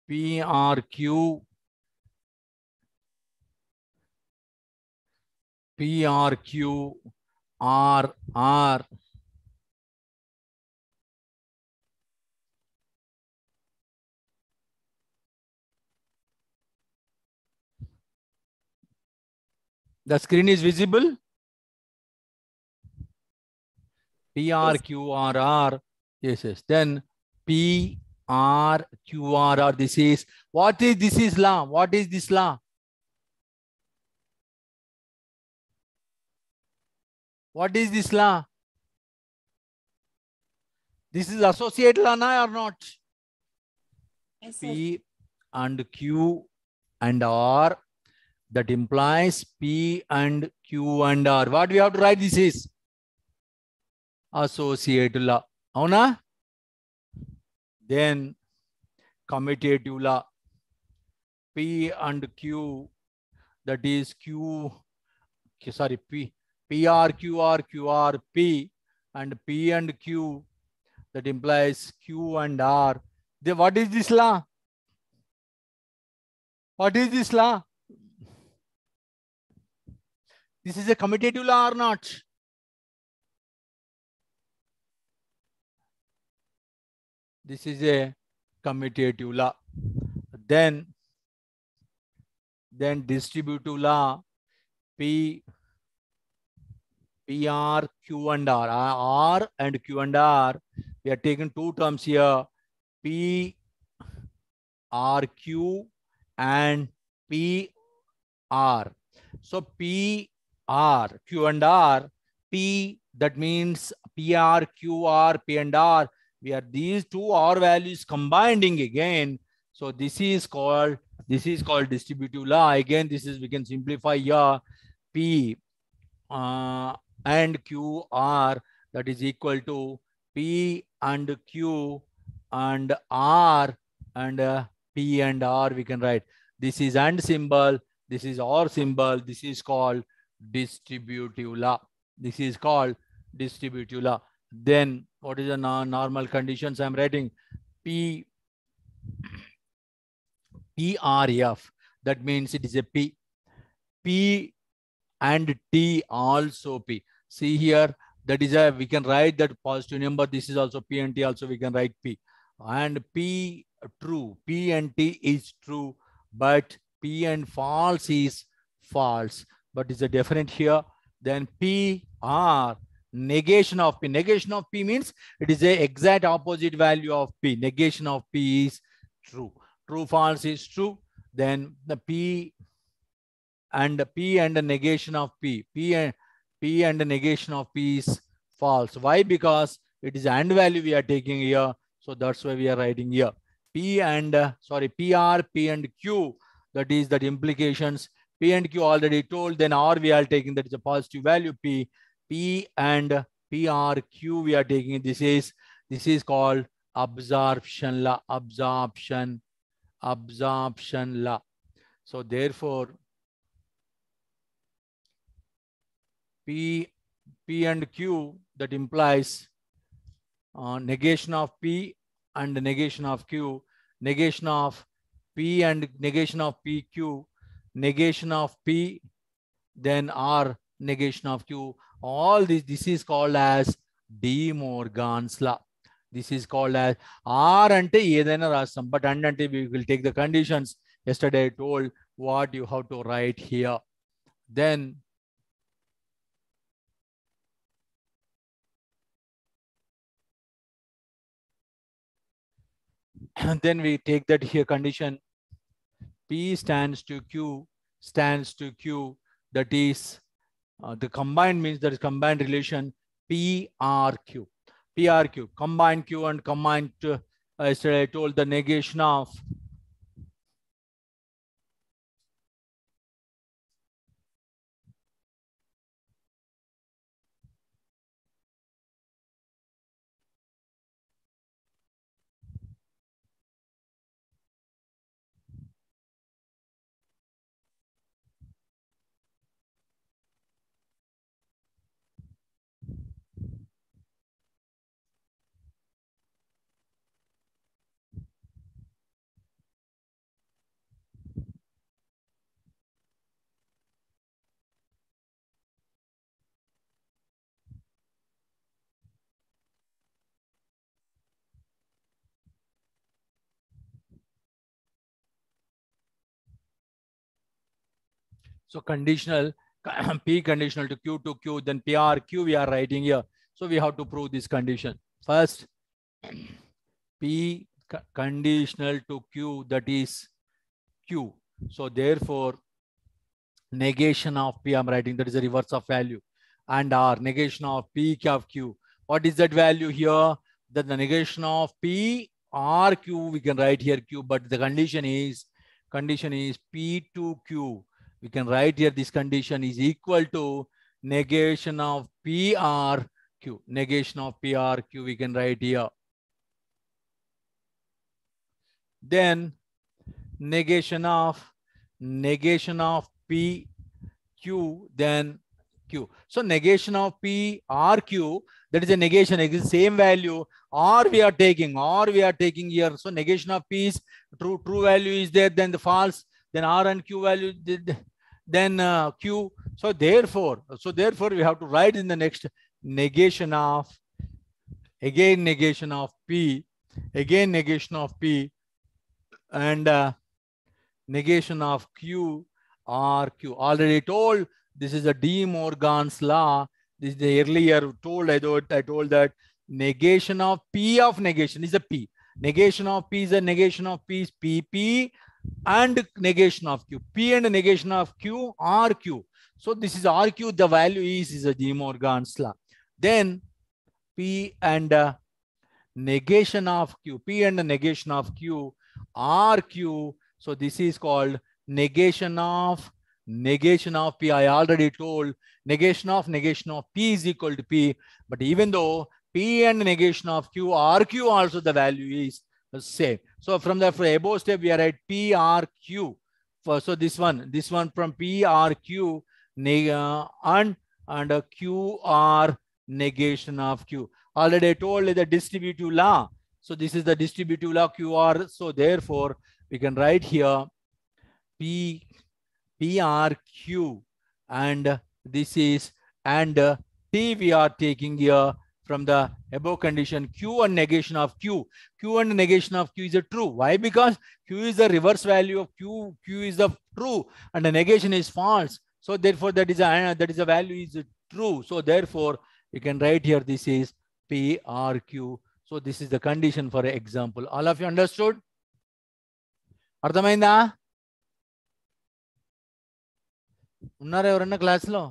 PRQ, RR. The screen is visible. PRQRR. Yes, yes. Then PRQRR. This is what is this is law? What is this law? What is this law? This is associate law na or not? Yes, sir. P and Q and R. That implies P and Q and R. What we have to write? This is associate law. Avuna? Then commutative law. P and Q. That is Q. Sorry, PRQRQRP and P and Q. That implies Q and R. Then what is this law? What is this law? This is a commutative law or not? This is a commutative law. Then distributive law. PR, Q and R. R and Q and R. We are taking two terms here. P, R, Q and P, R. So P, R, Q and R. P, that means P, R, Q, R, P and R. We are these two R values combining again. So this is called distributive law. Again, this is, we can simplify here. P and Q R, that is equal to P and Q and R and P and R. We can write this is and symbol, this is or symbol. This is called distributive law. This is called distributive law. Then what is the normal conditions? I'm writing PRF. That means it is a P. P and T also P. See here, that is a, we can write that positive number. This is also P and T also we can write P. And P true, P and T is true, but P and false is false. But it's a different here. Then P R, negation of P. Negation of P means it is a exact opposite value of P. Negation of P is true. True, false is true. Then the P and P and the negation of P. P and the negation of P is false. Why? Because it is AND value we are taking here. So that's why we are writing here. P and, PR, P and Q. That is that implications. P and Q already told. Then R we are taking, that is a positive value P. P and PRQ we are taking. This is called absorption law. Absorption law. So therefore, P and Q, that implies negation of P and negation of Q, negation of P and negation of PQ, negation of P, then R, negation of Q. All this is called as De Morgan's law. This is called as R ante edaina rasam, but and ante we will take the conditions. Yesterday I told what you have to write here. Then we take that here condition. P stands to Q, that is the combined, means that is combined relation PRQ. Combine Q and combine to, yesterday I told the negation of So conditional P conditional to Q, then PR Q we are writing here. So we have to prove this condition. First, P conditional to Q, that is Q. So therefore, negation of P I'm writing, that is the reverse of value, and R negation of P of Q. What is that value here? That the negation of P R Q we can write here Q, but the condition is P to Q. We can write here this condition is equal to negation of PR Q. Negation of PR Q we can write here. Then negation of P Q, then Q. So negation of P R Q, that is a negation, it is same value, or we are taking here. So negation of P is true value is there, then the false, then R and Q value, then Q. So therefore we have to write in the next negation of P, and negation of Q R Q. Already told, this is a De Morgan's law. This is the earlier told, I told that negation of P of negation is a P. Negation of P is a negation of P is PP, and negation of Q. P and negation of Q R Q. So this is R Q, the value is a De Morgan's law. Then P and negation of Q. P and negation of Q R Q. So this is called negation of P. I already told negation of P is equal to P. But even though P and negation of Q R Q also the value is the same. So from the above step we are at P R Q. So this one from P R Q and Q R negation of Q. Already told the distributive law. So this is the distributive law QR. So therefore we can write here PRQ, and this is, and T we are taking here from the above condition. Q and negation of Q. Q and negation of Q is a true. Why? Because Q is the reverse value of Q. Q is the true and the negation is false. So therefore that is a value is true. So therefore you can write here this is PRQ. So this is the condition for example. All of you understood? అర్థమైందా? ఉన్నారా ఎవరన్నా క్లాస్లో?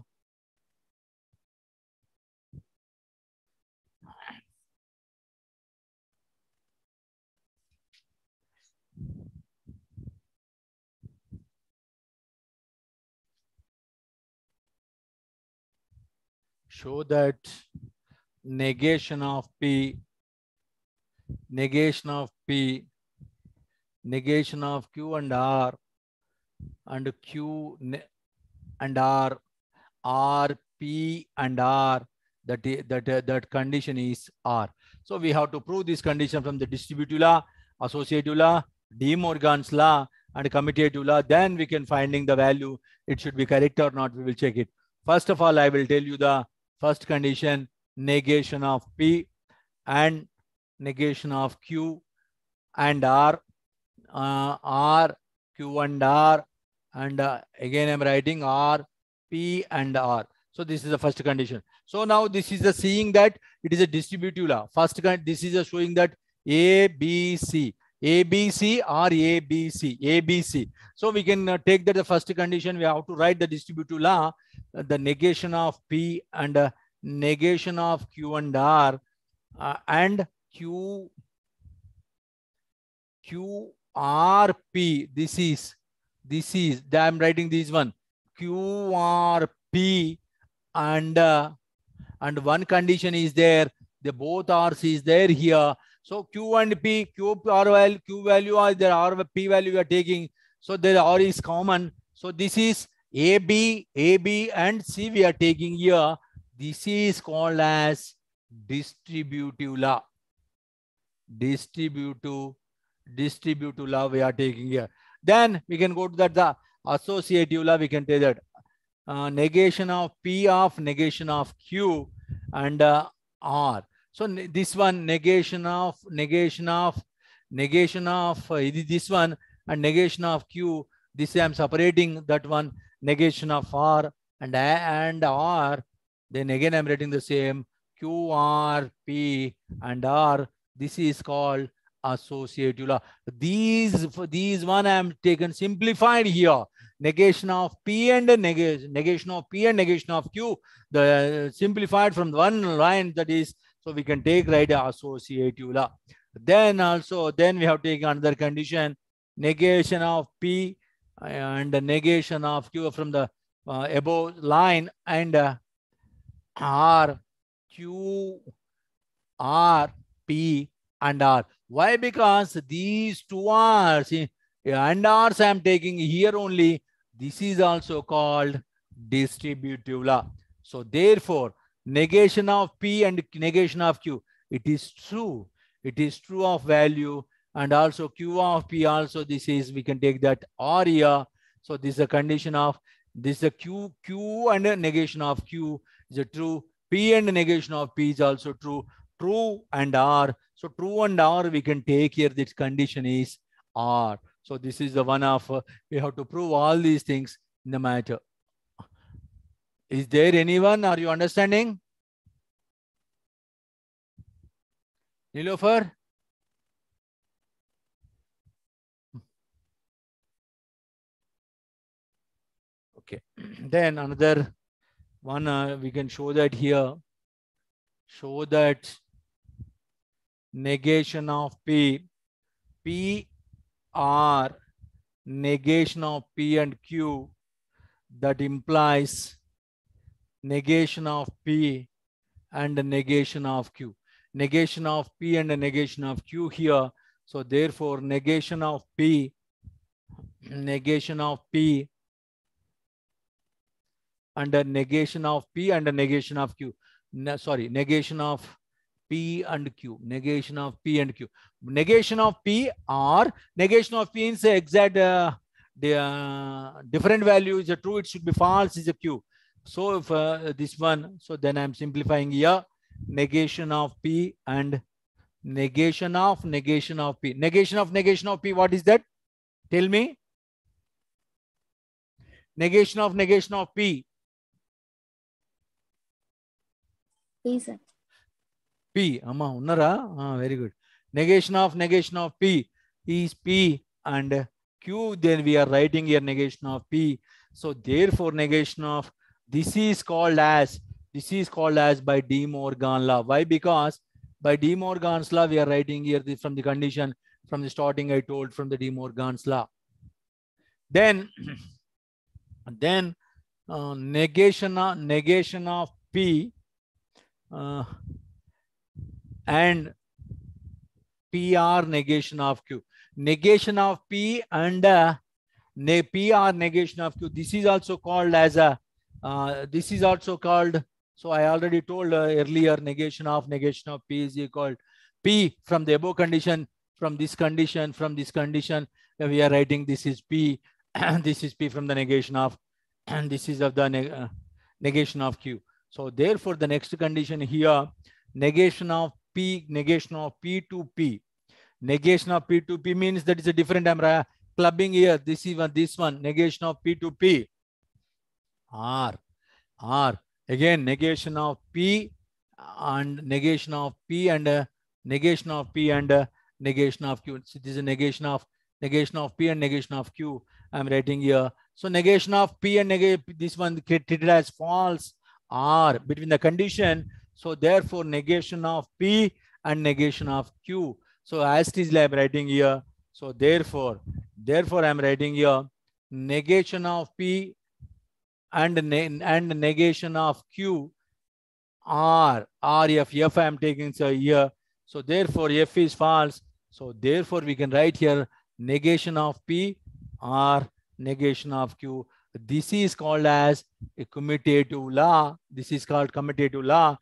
Show that negation of P, negation of Q and R, and Q and R, P and R, that condition is R. So we have to prove this condition from the distributive law, associative law, De Morgan's law, and commutative law. Then we can finding the value. It should be correct or not. We will check it. First of all, I will tell you the first condition, negation of P and negation of Q and R, Q and R, and again I'm writing R, P and R. So this is the first condition. So now this is the seeing that it is a distributive law. First, this is a showing that A, B, C or ABC. So we can take that the first condition. We have to write the distributive law, the negation of P and negation of Q and R, and QRP. This is I'm writing this one, QRP, and one condition is there, the both R's is there here. So Q and P, Q value are there, R P value we are taking. So there R is common. So this is AB and C we are taking here. This is called as distributive law. Distributive law we are taking here. Then we can go to that the associative law. We can take that negation of P of negation of Q and R. So this one negation of this one, and negation of Q. This I am separating that one. negation of R and R. Then again I'm writing the same Q, R, P and R. This is called associative law. These one I am taken simplified here. Negation of P and negation of P and negation of Q. The simplified from one line, that is, so we can take right associative law. Then we have taken another condition, negation of P and the negation of Q from the above line, and R, Q, R, P and R. Why? Because these two R's and R's I am taking here only. This is also called distributive law. So therefore, negation of P and negation of Q, it is true. It is true of value, and also Q of P also, this is, we can take that R here. So this is a condition of this, is a Q and a negation of Q is a true. P and negation of P is also true. True and R. So true and R we can take here. This condition is R. So this is the one of we have to prove all these things in the matter. Is there anyone? Are you understanding? Nilofer? Okay. Then another one we can show that here. Show that negation of P, P, R, negation of P and Q, that implies negation of P and negation of Q. Negation of P and negation of Q here. So therefore, negation of P and negation of Q. Negation of P and negation of Q. Negation of P and Q. Negation of P and Q. Negation of P or negation of P is exact different value is a true, it should be false is a Q. So if this one, so then I'm simplifying here. Negation of P and negation of P. Negation of P. What is that? Tell me. Negation of P. P, sir. P. Amma unnara? Very good. Negation of P is P and Q. Then we are writing here negation of P. So therefore, negation of this is called as by De Morgan law. Why? Because by De Morgan's law we are writing here from the condition from the starting I told from the De Morgan's law. Then negation of P and PR negation of Q. Negation of P and PR negation of Q. This is also called as a so I already told earlier, negation of P is equal P from the above condition, from this condition, we are writing this is P and this is P from the negation of, and this is of the negation of Q. So therefore, the next condition here, negation of P to P. Negation of P to P means that is a different. I'm clubbing here. This one. Negation of P to P. R. Again, negation of P and negation of P and negation of P and negation of Q. So this is a negation of P and negation of Q. I'm writing here. So negation of P and this one treated as false R between the condition. So therefore, negation of P and negation of Q. So as it is, I'm writing here. So therefore, I'm writing here negation of P and negation of Q R F I am taking so here. So therefore, F is false. So therefore, we can write here negation of P or negation of Q. This is called as a commutative law. This is called commutative law.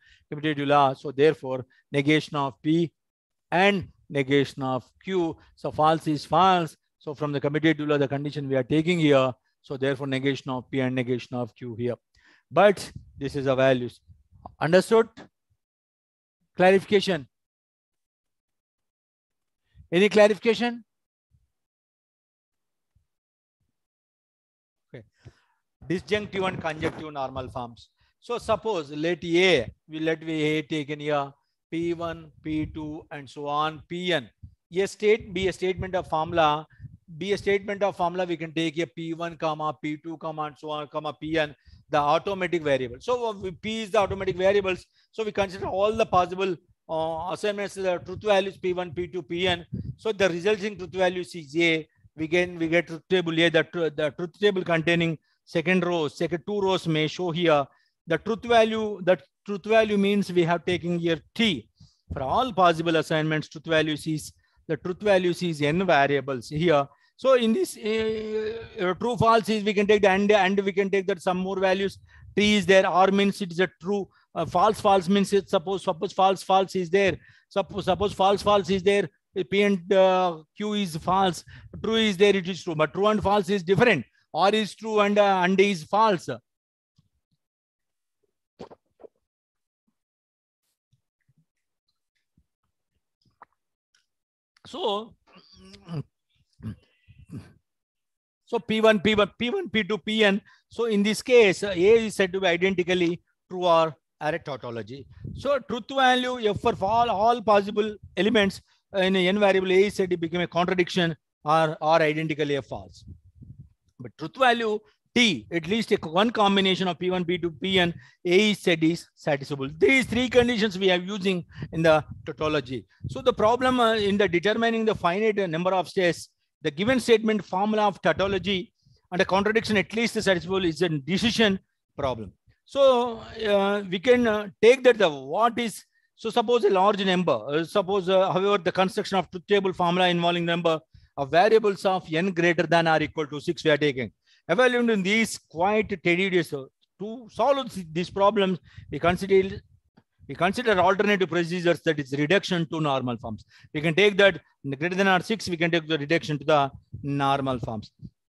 So therefore, negation of P and negation of Q. So false is false. So from the commutative law, the condition we are taking here. So therefore, negation of P and negation of Q here. But this is the values. Understood? Clarification? Any clarification? Okay. disjunctive and conjunctive normal forms. So suppose let A taken here, P1, P2, and so on, Pn. Be a statement of formula. Be a statement of formula. We can take a P1, comma P2, comma and so on, comma Pn, the automatic variable. So P is the automatic variables. So we consider all the possible assignments, the truth values P1, P2, Pn. So the resulting truth values is A. We get truth table A. The truth table containing second two rows may show here the truth value. That truth value means we have taken here T. For all possible assignments, truth values is n variables here. So in this true false is we can take the and we can take that some more values. T is there, or means it is a true. False means it suppose false is there. Suppose false is there. P and Q is false. True is there, it is true. But true and false is different. Or is true and is false. So P1, P2, Pn. So in this case, A is said to be identically true or array tautology. So truth value F for all possible elements in a n variable A is said to become a contradiction or identically a false. But truth value T, at least one combination of P1, P2, Pn, A is said is satisfiable. These three conditions we are using in the tautology. So the problem in the determining the finite number of states, the given statement formula of tautology and a contradiction at least satisfiable is a decision problem. So we can take that the what is, so suppose a large number, however the construction of truth table formula involving number of variables of n greater than or equal to 6 we are taking. Evaluating these quite tedious. To solve these problems, we consider alternative procedures, that is reduction to normal forms. We can take that greater than or 6, we can take the reduction to the normal forms.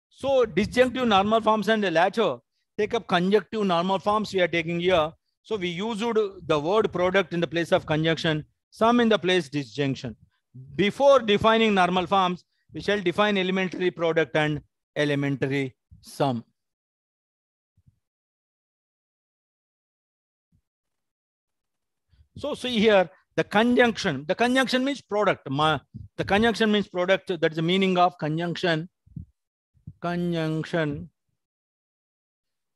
So disjunctive normal forms and the latter take up conjunctive normal forms we are taking here. So we used the word product in the place of conjunction, sum in the place disjunction. Before defining normal forms, we shall define elementary product and elementary sum. So see here, the conjunction means product. The conjunction means product. That's the meaning of conjunction. Conjunction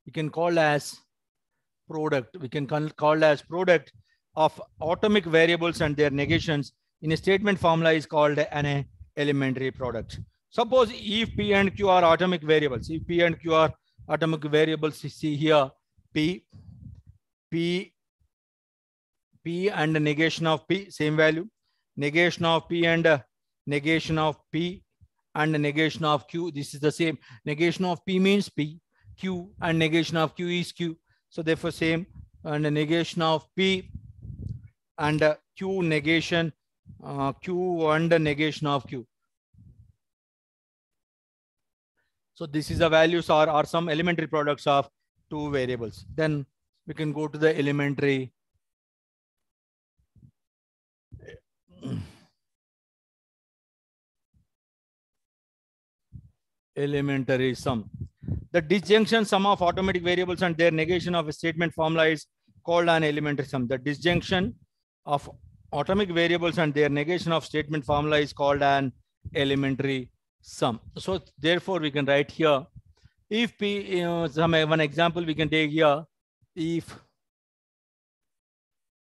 we can call as product. We can call as product of atomic variables and their negations in a statement formula is called an elementary product. Suppose if P and Q are atomic variables, see here P and the negation of P, same value, negation of P and negation of P and the negation of Q, this is the same. Negation of P means P, Q and negation of Q is Q. So therefore same, and the negation of P and Q negation Q and the negation of Q. So this is the values are some elementary products of two variables. Then we can go to the elementary sum. The disjunction sum of automatic variables and their negation of a statement formula is called an elementary sum. The disjunction of atomic variables and their negation of statement formula is called an elementary sum. So therefore we can write here, if P, one example we can take here, if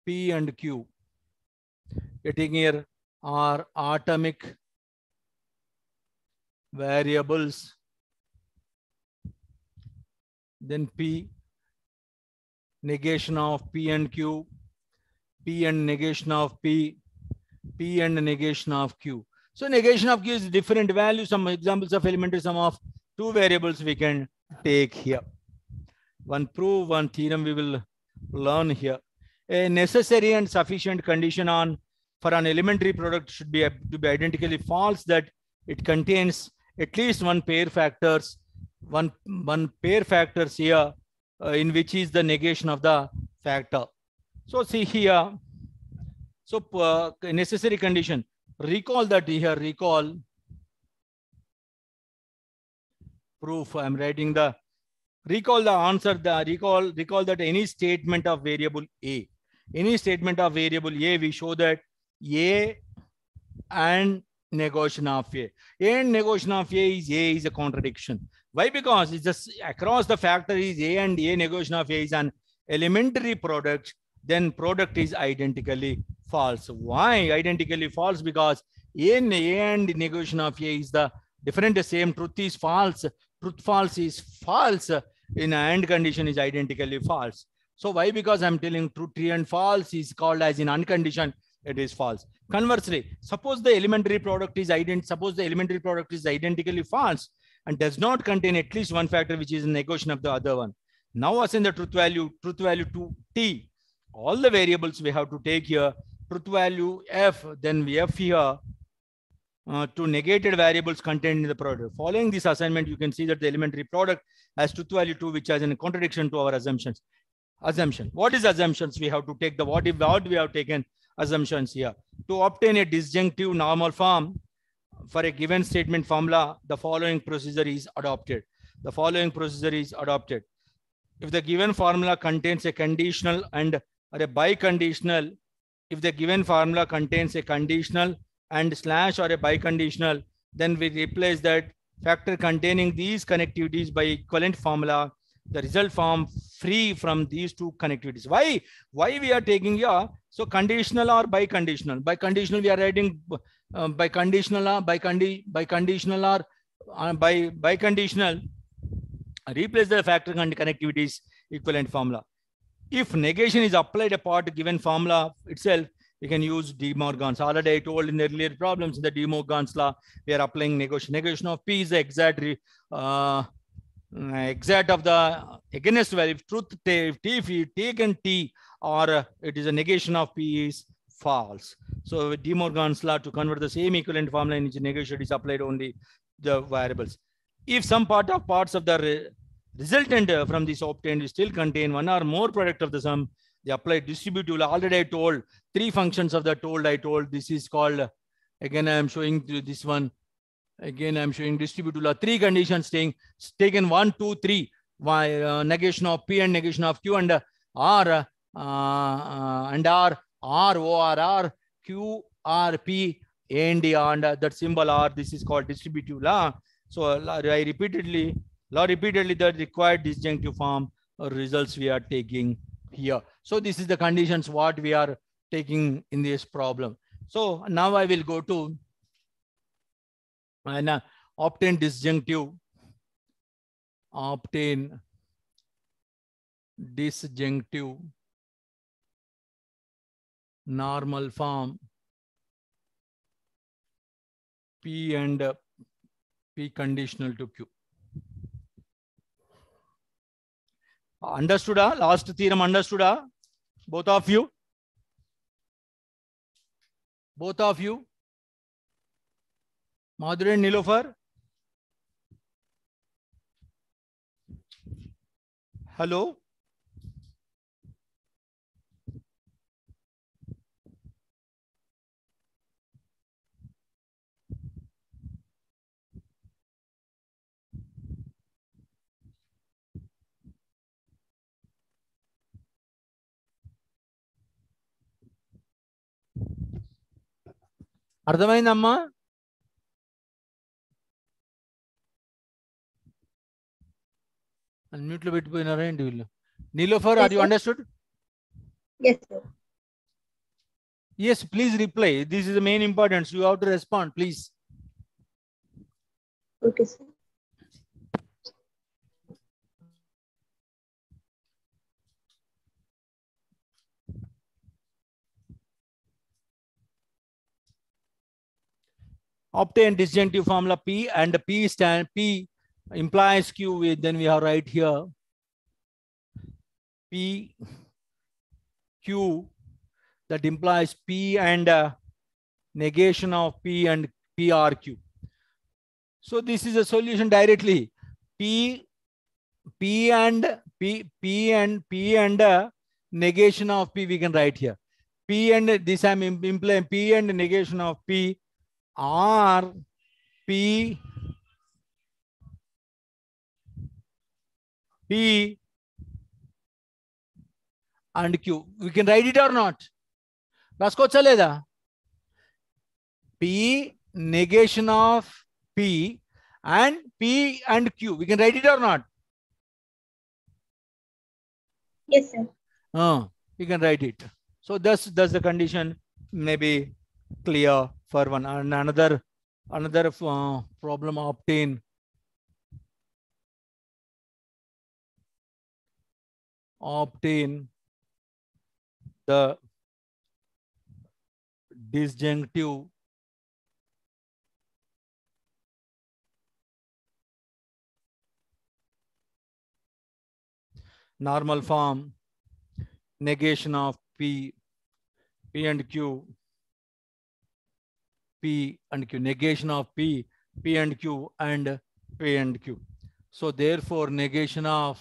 P and Q, getting here are atomic variables, then P negation of P and Q, P and negation of P, P and negation of Q. So negation of Q is different value. Some examples of elementary sum of two variables we can take here. One proof, one theorem we will learn here. A necessary and sufficient condition for an elementary product should be to be identically false, that it contains at least one pair factors here in which is the negation of the factor. So see here, so necessary condition, recall that here, recall proof. I'm writing the Recall the answer. Recall that any statement of variable A, we show that A and negation of A. And negation of A is a contradiction. Why? Because it's just across the factor is A and A negation of A is an elementary product, then product is identically false. Why identically false? Because A and negation of A is the different, same. Truth is false. Truth false is false. In AND condition is identically false. So why? Because I'm telling true, true and false is called as in uncondition, it is false. Conversely, suppose the elementary product is identically false and does not contain at least one factor which is a negation of the other one. Now assign the truth value to T. All the variables we have to take here, truth value F, then we F here to negated variables contained in the product. Following this assignment, you can see that the elementary product has truth value 2, which has a contradiction to our assumptions. What is assumptions? We have to take the what we have taken assumptions here. To obtain a disjunctive normal form for a given statement formula, the following procedure is adopted. If the given formula contains a conditional and or a biconditional, if the given formula contains a conditional and slash or a biconditional, then we replace that factor containing these connectivities by equivalent formula. The result form free from these two connectivities. Why we are taking here? So conditional or biconditional. By conditional we are writing by conditional or biconditional. Replace the factor connectivities equivalent formula. If negation is applied upon given formula itself, we can use De Morgan's. Already I told in the earlier problems in the De Morgan's law, we are applying negation. Negation of P is the exact of the against value. If truth if you taken T or it is a negation of P is false. So De Morgan's law, to convert the same equivalent formula in which negation is applied only the variables. If some parts of the resultant from this obtained still contain one or more product of the sum, they apply distributive law. Already I told 3 functions of the I told this is called, again I am showing this one. Again, I'm showing distributive law. 3 conditions taken 1, 2, 3. Negation of P and negation of Q and R and R, O, R, Q, R, P, and that symbol R. This is called distributive law. So law repeatedly the required disjunctive form results we are taking here. So this is the conditions what we are taking in this problem. So now I will go to and obtain disjunctive normal form P and P conditional to Q. Understood? Last theorem understood? Both of you? Madhuri and Nilofar? Hello? అర్థమైందమ్మా? Unmute లో పెట్టిపోయినారా ఏంటి వీళ్ళు? Nilofer, are you understood? Yes, sir. Yes, please reply. This is the main importance. You have to respond, please. Okay, sir. Obtain disjunctive formula P and P implies Q. Then we have right here P Q that implies P and negation of P and PRQ. So this is a solution directly. P and negation of P we can write here. P and this I'm implying P and negation of P are P P and Q. We can write it or not? రాసుకోవచ్చా లేదా? P negation of P and P and Q. We can write it or not? Yes, sir. We can write it. So thus the condition may be clear for one. And another problem, obtain the disjunctive normal form negation of P and Q, P and Q, negation of P and Q and P and Q. So therefore negation of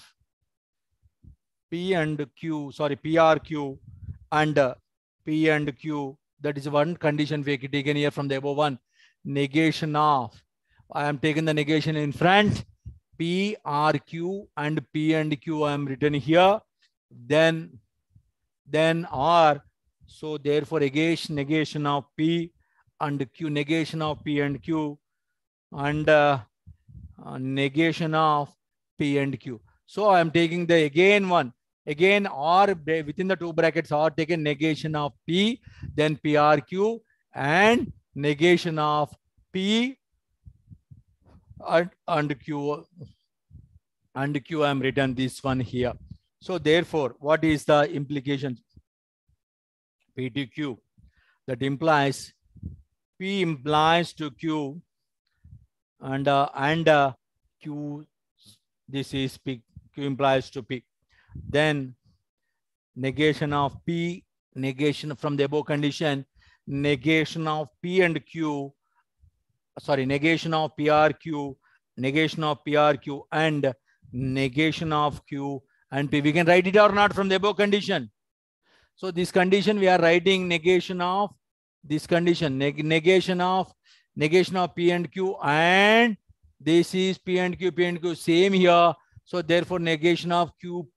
P and Q, sorry, PRQ and P and Q, that is one condition we have taken here from the above one. Negation of, I am taking the negation in front, PRQ and P and Q I am written here, then R. So therefore negation of P and Q, negation of P and Q and negation of P and Q. So I am taking the again R within the two brackets, R taken negation of P, then PRQ and negation of P and Q and Q. I am written this one here. So therefore, what is the implication? P to Q. That implies P implies to Q and Q. This is P. Q implies to P. Then negation of P, negation from the above condition, negation of P and Q. Sorry, negation of PRQ, negation of PRQ and negation of Q and P. We can write it or not from the above condition. So this condition we are writing negation of this condition, negation of P and Q, and this is P and Q, same here. So therefore negation of Q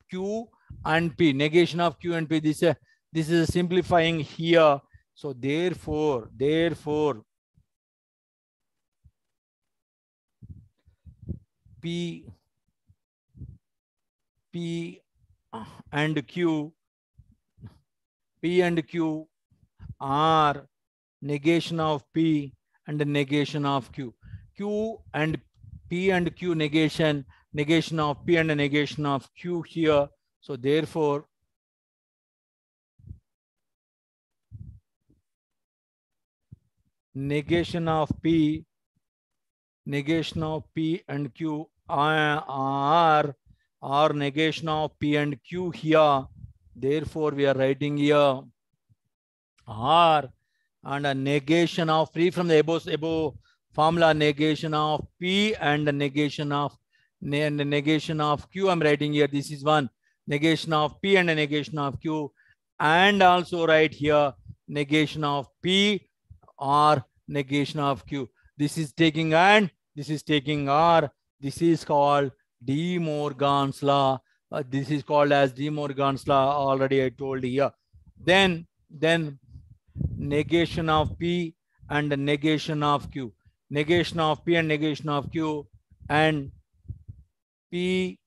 and P, negation of Q and P. This is simplifying here. So therefore P and Q are negation of P and negation of Q. Q and P and Q negation of P and negation of Q here. So therefore negation of P and Q are negation of P and Q here. Therefore we are writing here R and a negation of free from the above formula, negation of P and the negation of Q. I'm writing here. This is one negation of P and a negation of Q, and also right here negation of P or negation of Q. This is taking and this is taking R. This is called De Morgan's law. This is called as De Morgan's law. Already I told here. Then negation of P and negation of Q. Negation of P and negation of Q and P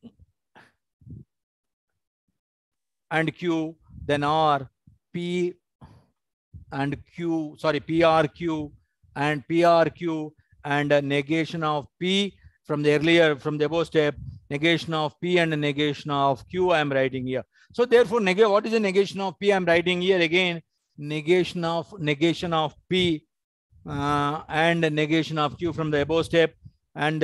and Q, then R, P and Q, sorry, PRQ and PRQ and negation of P from the earlier, from the above step, negation of P and negation of Q I am writing here. So therefore, what is the negation of P? I am writing here again, negation of P and negation of Q from the above step and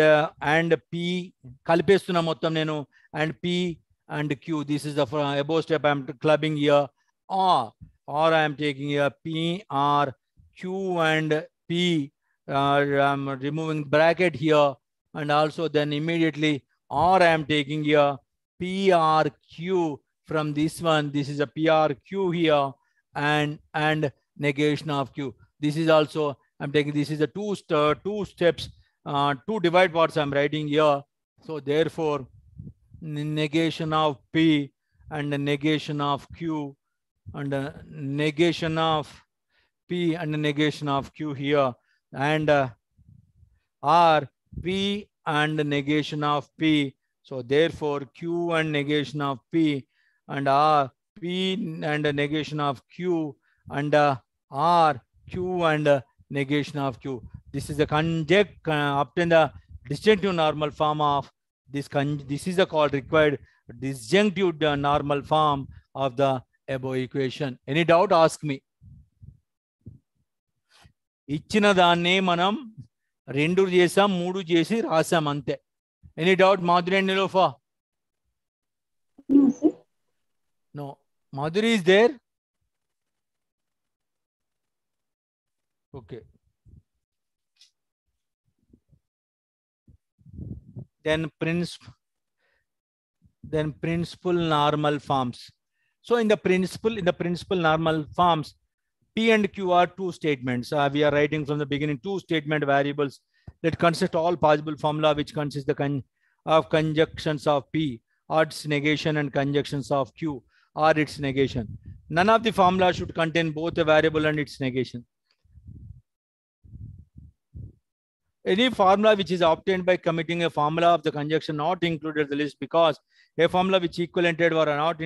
P kalipestuna mottam nenu and P and Q. This is the above step I am clubbing here. Or I am taking here P R Q and P. I am removing bracket here, and also then immediately or I am taking here PRQ from this one. This is a PRQ here and negation of Q. This is also I'm taking. This is a two steps, two divide parts I'm writing here. So therefore negation of P, and the negation of Q, and the negation of P and the negation of Q here, and R, P and the negation of P. So therefore Q and negation of P, and R, P and the negation of Q, and R, Q and negation of Q. This is the conject obtain the disjunctive normal form of this. This is the called required disjunctive normal form of the above equation. Any doubt? Ask me. ఇచ్చిన దాన్నే మనం 2 చేసాం, 3 చేసి రాసాం అంతే. Any doubt Madhuri and Nilofa? No, sir. No. Madhuri is there? Okay. Then principal normal forms. So in the principal normal forms, P and Q are two statements. We are writing from the beginning two statement variables that consist all possible formula, which consists of conjunctions of P or its negation and conjunctions of Q or its negation. None of the formula should contain both a variable and its negation. Any formula which is obtained by committing a formula of the conjunction not included in the list, because a formula which equivalented or not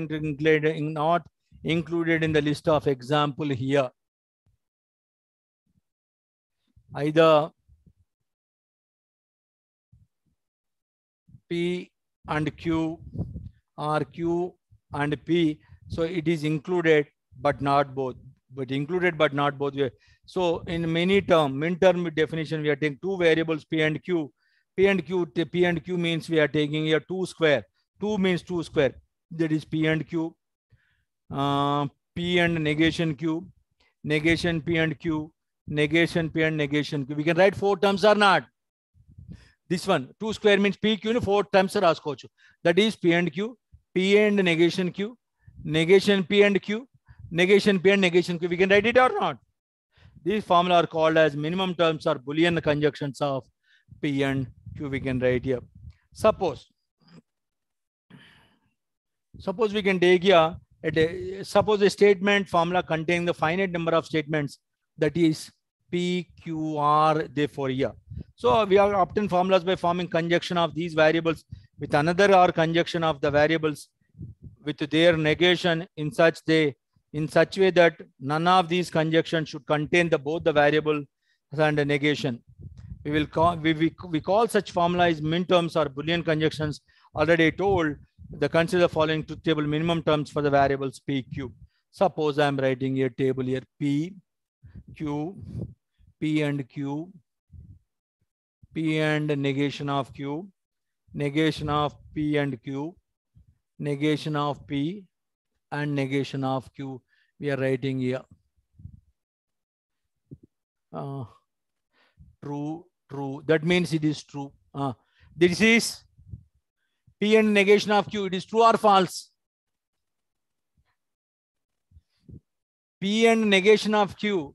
included in the list of example here. Either P and Q or Q and P. So it is included but not both. So in min-term definition, we are taking two variables P and Q. P and Q means we are taking here 2 square. 2 means 2 square. That is P and Q. P and negation Q. Negation P and Q. Negation P and negation Q. We can write 4 terms or not. This one 2 square means P Q 4 terms are raskochu. That is P and Q. P and negation Q. Negation P and Q. Negation P and negation Q. We can write it or not. These formula are called as minimum terms or Boolean conjunctions of P and Q. We can write here. Suppose we can take here suppose a statement formula containing the finite number of statements, that is P, Q, R, therefore here. So we are obtain formulas by forming conjunction of these variables with another or conjunction of the variables with their negation in such way that none of these conjunctions should contain both the variable and the negation. We call such formula as min terms or Boolean conjunctions. Already told, consider the following truth table minimum terms for the variables P, Q. Suppose I am writing a table here P, Q, P and Q, P and negation of Q, negation of P and Q, negation of P and negation of Q. We are writing here true. That means it is true. This is P and negation of Q. It is true or false? P and negation of Q.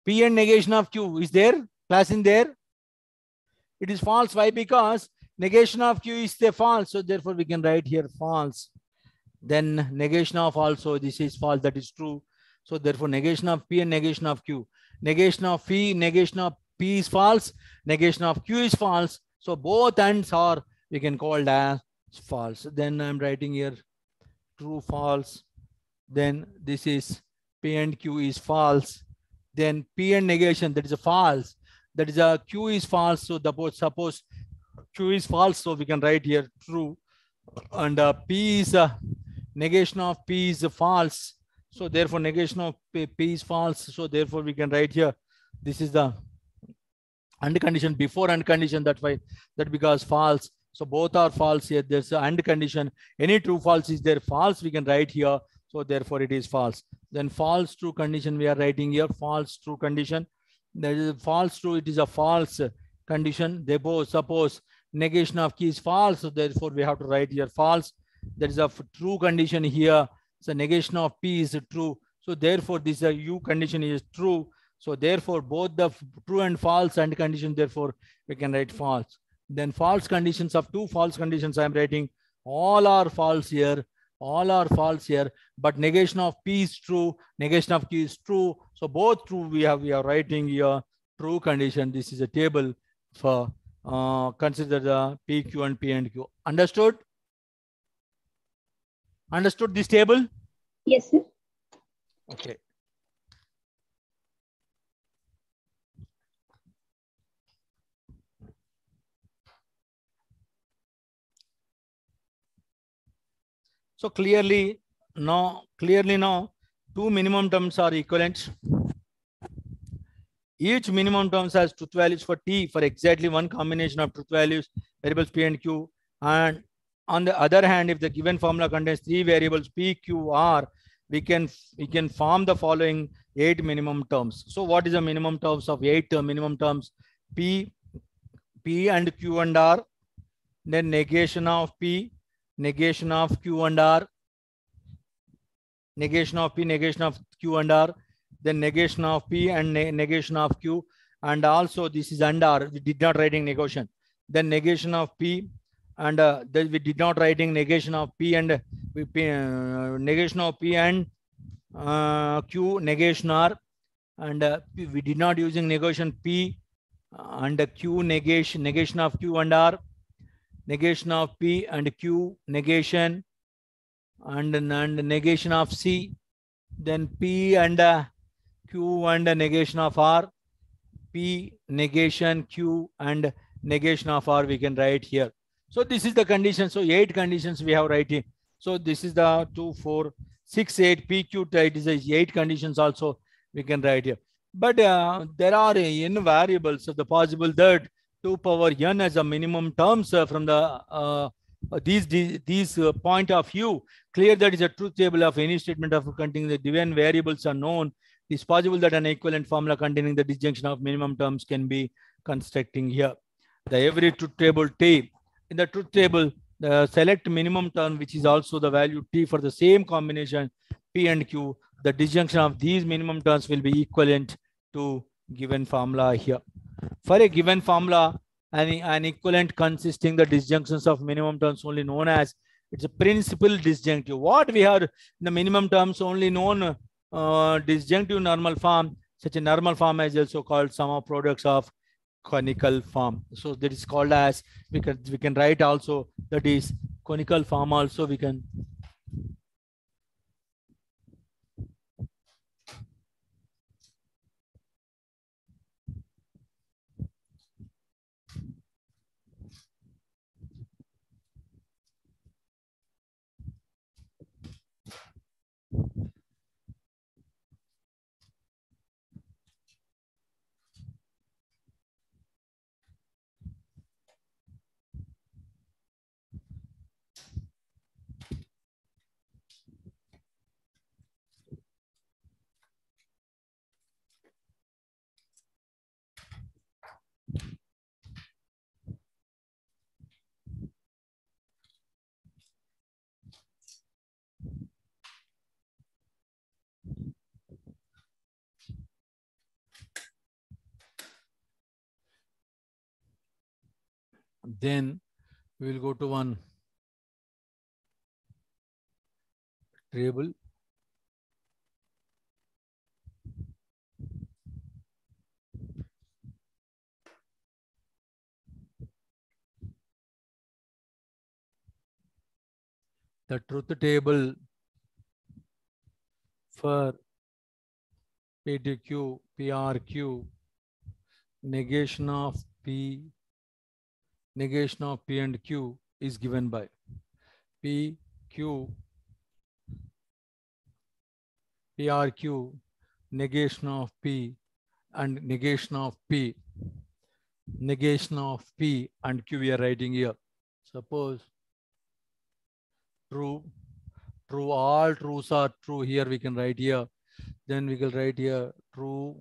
P and negation of Q is there? Class in there? It is false. Why? Because negation of Q is the false. So therefore we can write here false. Then negation of also, this is false. That is true. So therefore negation of P and negation of Q. Negation of P is false. Negation of Q is false. So both ends are we can call as false. Then I'm writing here true, false. Then this is P and Q is false. Then P and negation, that is a false. That is a Q is false. So suppose Q is false. So we can write here true. And P is negation of P is false. So therefore negation of P is false. So therefore we can write here. This is the and condition before and condition. That's why that because false. So both are false here. There's a and condition. Any true false is there. False we can write here. So therefore it is false. Then false true condition we are writing here. False true condition. That is false true. It is a false condition. Therefore suppose negation of key is false. So therefore we have to write here false. That is a true condition here. So negation of P is true. So therefore this U condition is true. So therefore, both the true and false and condition, therefore we can write false. Then false conditions of two false conditions I am writing, all are false here, all are false here, but negation of P is true, negation of Q is true. So both true we are writing here true condition. This is a table for consider the P, Q and P and Q. Understood? Understood this table? Yes, sir. Okay. So clearly now, two minimum terms are equivalent. Each minimum terms has truth values for T for exactly one combination of truth values, variables P and Q. And on the other hand, if the given formula contains three variables P, Q, R, we can form the following 8 minimum terms. So what is the minimum terms of 8 minimum terms? P and Q and R, then negation of P, negation of Q and R, negation of P, negation of Q and R, then negation of P and negation of Q, and also this is and R. We did not writing negation. Then negation of P, and then we did not writing negation of P and negation of P and Q, negation R, and we did not using negation P and Q, negation of Q and R, negation of P and Q, negation, and negation of C, then P and Q and negation of R, P, negation, Q and negation of R we can write here. So this is the condition. So 8 conditions we have writing. So this is the 2, 4, 6, 8 P, Q, it is 8 conditions also we can write here. But there are n variables of the possible that 2 power n as a minimum terms from the these point of view. Clear that is a truth table of any statement of containing the given variables are known. It's possible that an equivalent formula containing the disjunction of minimum terms can be constructing here. The every truth table T. In the truth table, the select minimum term, which is also the value T for the same combination P and Q. The disjunction of these minimum terms will be equivalent to given formula here. For a given formula, an equivalent consisting the disjunctions of minimum terms only known as it's a principal disjunctive. What we have the minimum terms only known disjunctive normal form. Such a normal form is also called sum of products of conical form. So that is called as we can write also that is conical form also we can. Then we will go to one table. The truth table for PTQ, PRQ, negation of P, negation of P and Q is given by P, Q, PRQ, negation of P and negation of P, negation of P and Q we are writing here. Suppose true, all trues are true here we can write here. Then we can write here true,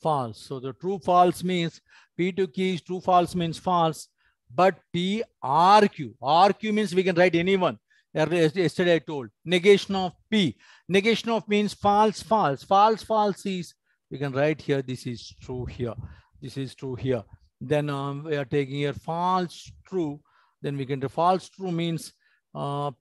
false. So the true false means P to Q is true false means false, but P RQ. RQ means we can write anyone. Yesterday I told negation of P. Negation of means false, false. False, false is we can write here, this is true here. This is true here. Then we are taking here false true. Then we can do false true means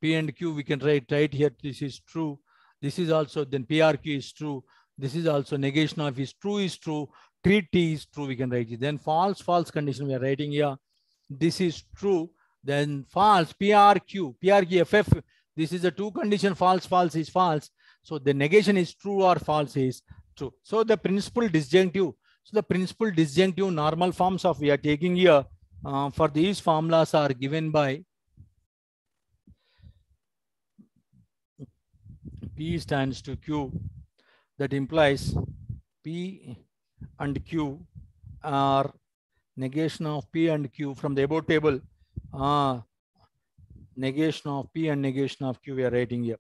P and Q, we can write right here, this is true. This is also, then PRQ is true. This is also negation of is true. Treat T is true, we can write it. Then false condition we are writing here. This is true. Then false PRQ, FF. This is a two condition, false is false. So the negation is true or false is true. So the principal disjunctive. So the principal disjunctive normal forms of we are taking here for these formulas are given by P stands to Q. That implies P and Q are negation of P and Q from the above table. Negation of P and negation of Q we are writing here.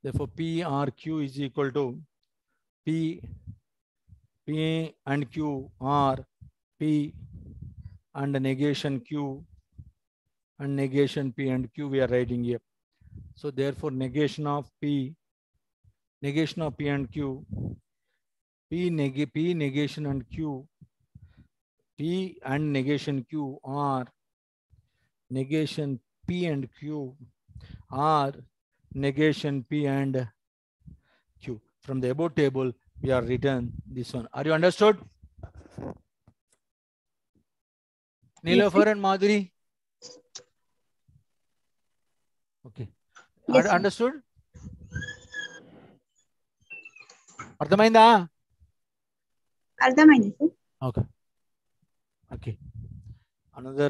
Therefore, P or Q is equal to P and Q are P and negation Q and negation P and Q we are writing here. So therefore, negation of P and Q, P negation and Q, P and negation Q are negation P and Q are negation P and Q. From the above table, we are written this one. Are you understood? Nilofar and Madhuri? Okay. Yes, Understood? అర్థమైందా? అర్థమైంది sir. Okay. Another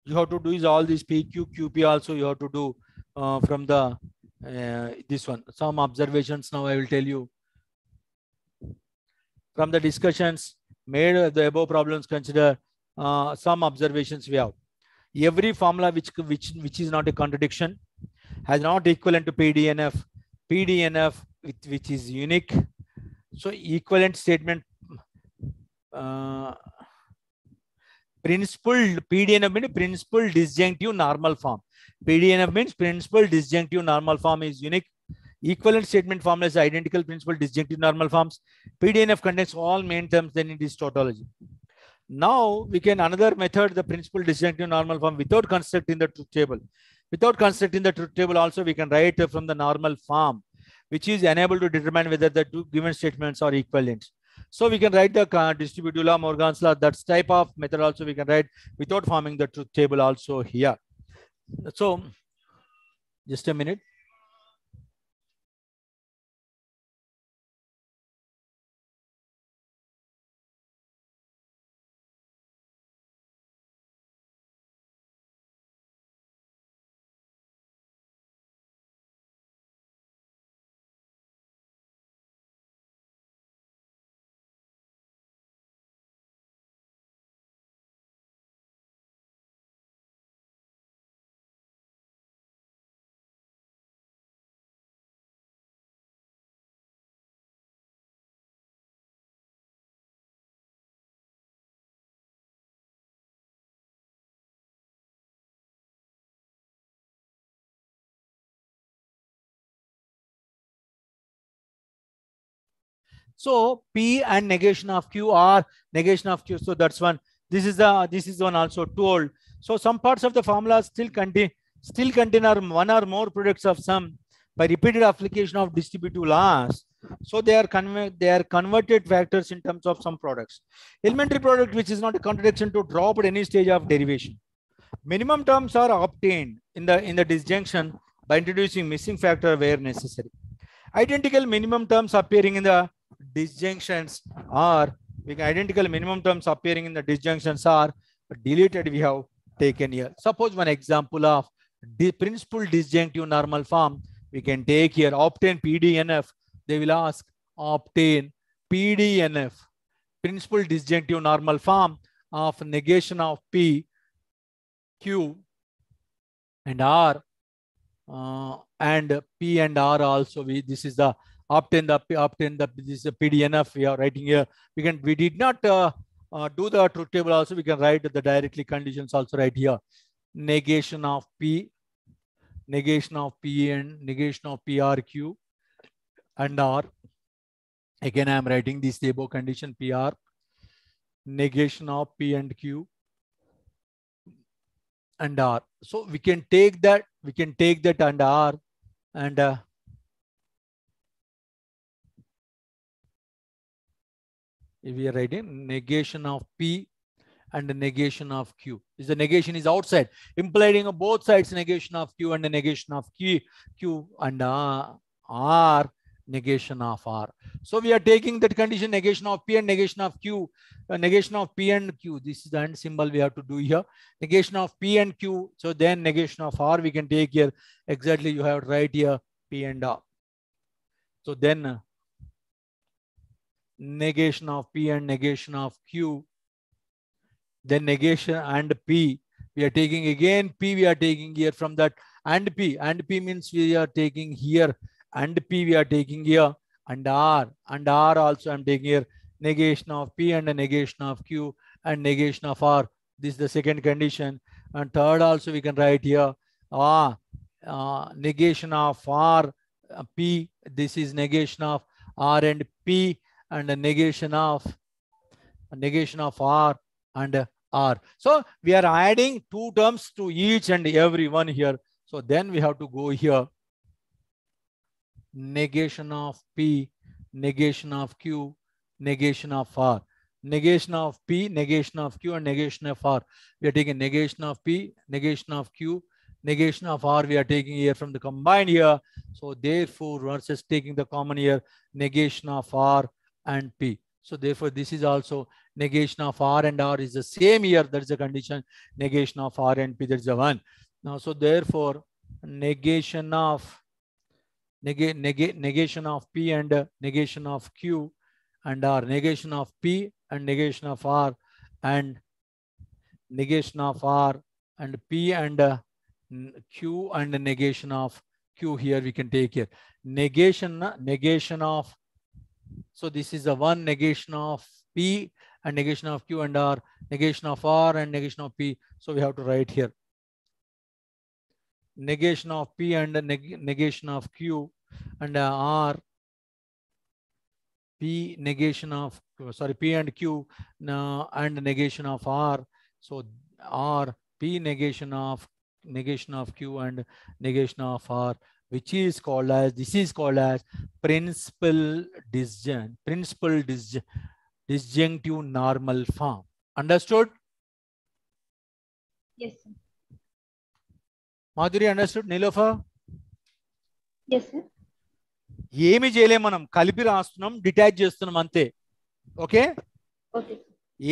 you have to do is all this PQ, QP also you have to do from the this one. Some observations now I will tell you. From the discussions made the above problems, consider some observations we have. Every formula which is not a contradiction has not equivalent to PDNF which is unique. So equivalent statement principal PDNF means principal disjunctive normal form. PDNF means principal disjunctive normal form is unique. Equivalent statement formula is identical principal disjunctive normal forms. PDNF contains all main terms, then it is tautology. Now we can another method, the principal disjunctive normal form without constructing the truth table. Without constructing the truth table also we can write from the normal form, which is unable to determine whether the two given statements are equivalent. So we can write the distributive law, Morgan's law, that type of method also we can write without forming the truth table also here. So just a minute. So P and negation of Q are negation of Q. So that's one. This is one also told. So some parts of the formula still contain one or more products of sum by repeated application of distributive laws. So they are converted factors in terms of some products. Elementary product which is not a contradiction to drop at any stage of derivation. Minimum terms are obtained in the disjunction by introducing missing factor where necessary. Identical minimum terms appearing in the disjunctions are deleted, we have taken here. Suppose one example of the principal disjunctive normal form we can take here. Obtain PDNF. They will ask obtain PDNF, principal disjunctive normal form of negation of P, Q and R, and P and R also. This is the obtain the this is the PDNF we are writing here. We did not do the truth table also. We can write the directly conditions also right here. Negation of P and negation of PRQ and R. Again, I am writing this table condition PR, negation of P and Q and R. So we can take that and R, and we are writing negation of P and the negation of Q. Is the negation is outside, implying both sides negation of Q and the negation of Q and R negation of R. So we are taking that condition negation of P and negation of Q, negation of P and Q. This is the and symbol we have to do here. Negation of P and Q. So then negation of R we can take here. Exactly, you have to write here P and R. So then negation of P and negation of Q. Then negation and P. We are taking again P. We are taking here from that and P. And P means we are taking here and P. We are taking here and R. And R also I'm taking here negation of P and a negation of Q and negation of R. This is the second condition. And third also we can write here negation of R P. This is negation of R and P and a negation of R and R. So we are adding two terms to each and every one here. So then we have to go here. Negation of P, negation of Q, negation of R. Negation of P, negation of Q, and negation of R. We are taking negation of P, negation of Q, negation of R. We are taking here from the combined here. So therefore, versus taking the common here, negation of R and P. So therefore, this is also negation of R and R is the same here. That is the condition. Negation of R and P, that is the one. Now, so therefore, negation of negation of P and negation of Q and R. Negation of P and negation of R and negation of R and P and Q and negation of Q here we can take here. Negation of. So this is the one negation of P and negation of Q and R, negation of R and negation of P. So we have to write here. Negation of P and negation of Q and R. P negation of, sorry, P and Q and negation of R. So R, P negation of Q and negation of R, which is called as, this is called as principal disjunctive normal form. Understood? Yes, sir. Madhuri, understood? Nilofa? Yes, sir. ఏమి చేయలేము, మనం కలిపి రాస్తున్నాం, detach చేస్తున్నాం అంతే. Okay, Okay.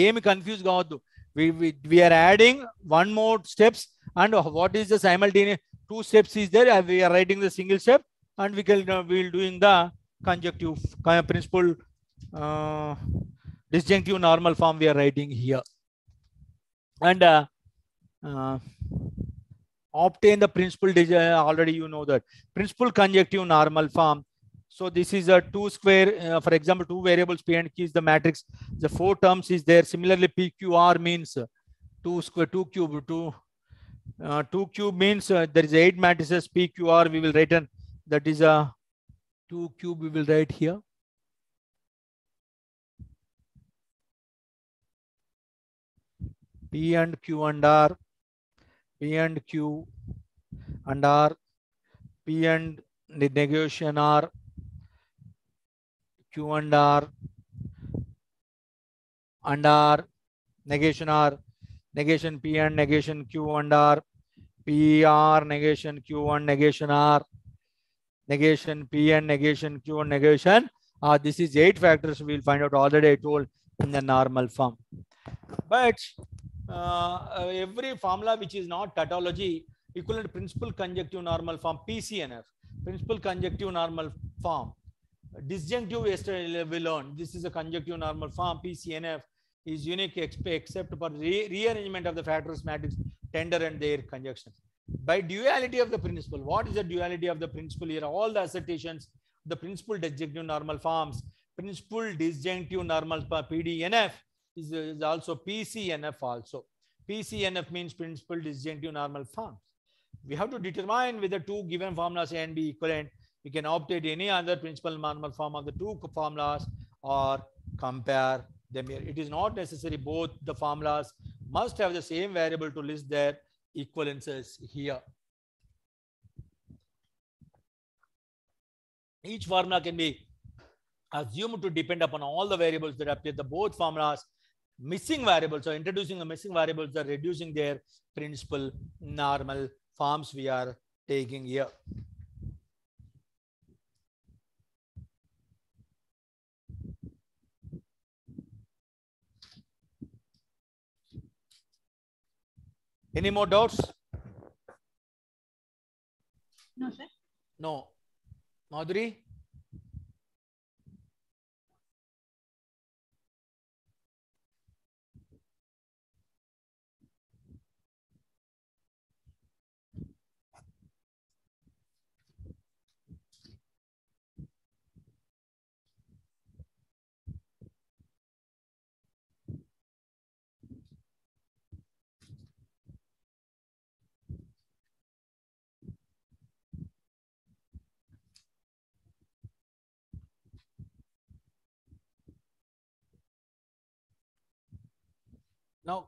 ఏమి confuse కావద్దు. We are adding one more steps, and what is the simultaneous two steps is there. We are writing the single step, and we will doing the conjunctive principal disjunctive normal form we are writing here, and obtain the principal already you know that principal conjunctive normal form. So this is a 2 square, for example, 2 variables P and Q is the matrix. The 4 terms is there. Similarly, PQR means 2 square, 2 cube, 2 cube means there is 8 matrices. PQR we will write in, that is a 2 cube we will write here. P and Q and R, P and Q and R, P and the negation R, Q and R, negation R, negation P and negation Q and R, PR negation Q and negation R, negation P and negation Q and negation R. This is 8 factors we will find out, already I told, in the normal form. But every formula which is not tautology, equivalent principal conjunctive normal form, PCNF, principal conjunctive normal form. Disjunctive yesterday we learned, this is a conjunctive normal form. PCNF is unique except for rearrangement of the factors matrix tender and their conjunctions. By duality of the principal, what is the duality of the principal here? All the assertions, the principal disjunctive normal forms, principal disjunctive normal PDNF is also PCNF also. PCNF means principal disjunctive normal forms. We have to determine whether two given formulas A and B equivalent. We can obtain any other principal normal form of the two formulas or compare them here. It is not necessary both the formulas must have the same variable to list their equivalences here. Each formula can be assumed to depend upon all the variables that appear. The both formulas missing variables, so introducing the missing variables are reducing their principal normal forms we are taking here. Any more doubts? No, sir. No. Madhuri? Now,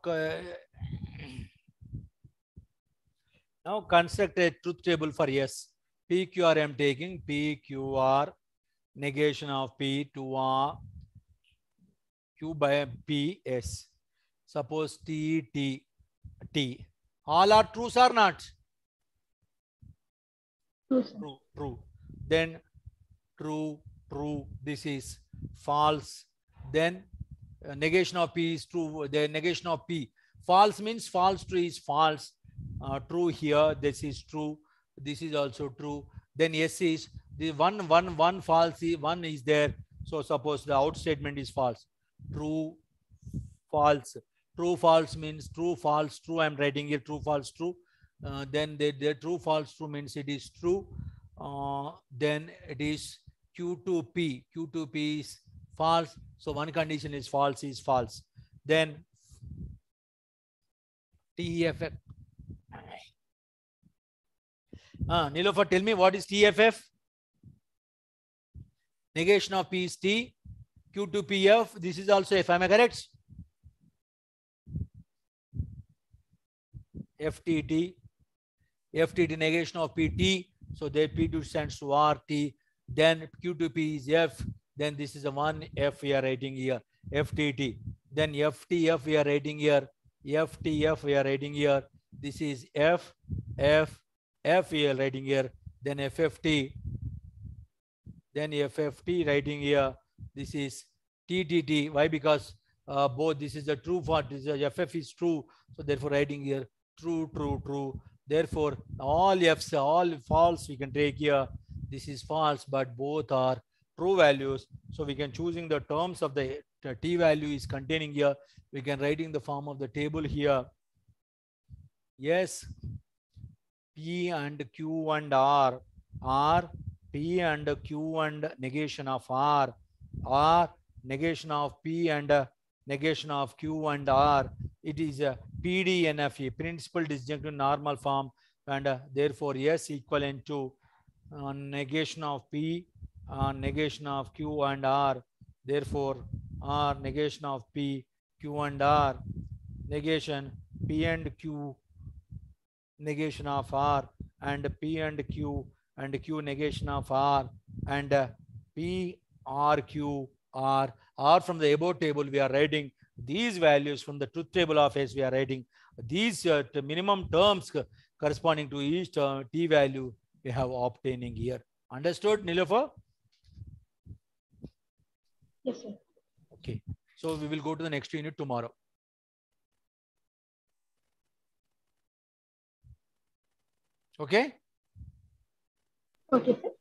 now construct a truth table for S. PQR I am taking PQR negation of P to R Q by PS. Suppose T, T, T. All are trues or not? True, sir. True, true. Then true, true. This is false. Then negation of P is true. The negation of P. False means false, true is false. True here. This is true. This is also true. Then S is the one false. One is there. So suppose the out statement is false. True, false. True, false means true, false, true. I'm writing here true, false, true. Then the true, false, true means it is true. Then it is Q2P. Q2P is false. So one condition is false is false. Then TFF. Nilofer, tell me what is TFF? Negation of P is T. Q2PF. This is also F. Am I correct? FTT. FTT negation of PT. So there P2 stands to RT. Then Q2P is F. Then this is a one F we are writing here. FTT. Then FTF we are writing here. FTF we are writing here. This is F, F, F we are writing here. Then FFT. Then FFT writing here. This is TTT. Why? Because both this is the true for this is FF is true. So therefore writing here true, true, true. Therefore all F's, all false we can take here. This is false, but both are true values. So we can choosing the terms of the T value is containing here. We can write in the form of the table here. Yes, P and Q and R, P and Q and negation of R negation of P and negation of Q and R. It is a PDNFE, principal disjunctive normal form, and therefore S equivalent to negation of P, negation of Q and R. Therefore R negation of P, Q and R, negation P and Q, negation of R, and P and Q negation of R, and P R Q R. R from the above table we are writing these values. From the truth table of S we are writing these minimum terms corresponding to each T value we have obtaining here. Understood, Nilofer? Yes, sir. Okay. So we will go to the next unit tomorrow. Okay? Okay, sir.